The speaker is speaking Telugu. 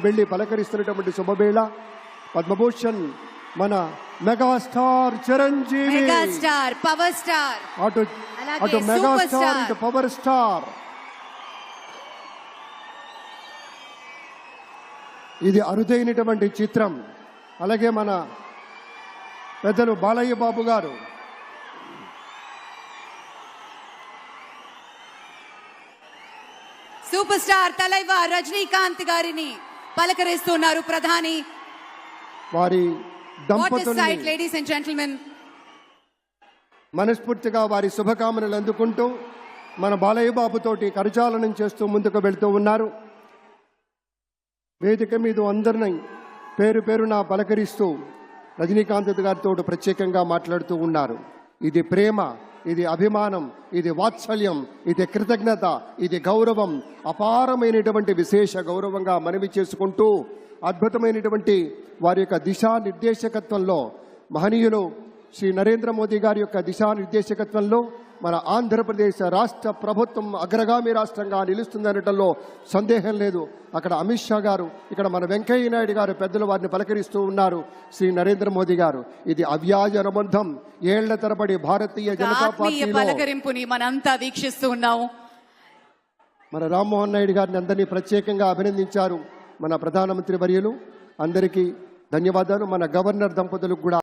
వెళ్లి పలకరిస్తున్నటువంటి శుభవేళ పద్మభూషణ్ మన megastar Chiranjeevi, megastar power star, అటు మెగాస్టార్ ఇటు పవర్ స్టార్. ఇది అరుదైనటువంటి చిత్రం. అలాగే మన పెద్దలు బాలయ్య బాబు గారు, సూపర్ స్టార్ తలైవర్ రజనీకాంత్ గారిని పలకరిస్తున్నారు ప్రధాని. వారి దంపతుల్ని లేడీస్ అండ్ జెంటిల్మెన్ మనస్ఫూర్తిగా వారి శుభకామనలు అందుకుంటూ మన బాలయ్య బాబుతోటి కరచాలనం చేస్తూ ముందుకు వెళ్తూ ఉన్నారు. వేదిక మీద అందరినీ పేరు పేరున పలకరిస్తూ రజనీకాంత్ గారితో ప్రత్యేకంగా మాట్లాడుతూ ఉన్నారు. ఇది ప్రేమ, ఇది అభిమానం, ఇది వాత్సల్యం, ఇది కృతజ్ఞత, ఇది గౌరవం, అపారమైనటువంటి విశేష గౌరవంగా మనవి చేసుకుంటూ అద్భుతమైనటువంటి వారి యొక్క దిశానిర్దేశకత్వంలో మహనీయులు శ్రీ నరేంద్ర మోదీ గారి యొక్క దిశానిర్దేశకత్వంలో మన ఆంధ్రప్రదేశ్ రాష్ట్ర ప్రభుత్వం అగ్రగామి రాష్ట్రంగా నిలుస్తుందనటంలో సందేహం లేదు. అక్కడ అమిత్ షా గారు, ఇక్కడ మన వెంకయ్య నాయుడు గారు పెద్దలు వారిని పలకరిస్తూ ఉన్నారు. శ్రీ నరేంద్ర మోదీ గారు, ఇది అవ్యాజ అనుబంధం. ఏళ్ల తరబడి భారతీయ జనతా పార్టీ పలకరింపుని మనంతా వీక్షిస్తూ ఉన్నాము. మన రామ్మోహన్ నాయుడు గారిని అందరినీ ప్రత్యేకంగా అభినందించారు మన ప్రధానమంత్రి వర్యులు. అందరికీ ధన్యవాదాలు. మన గవర్నర్ దంపతులకు కూడా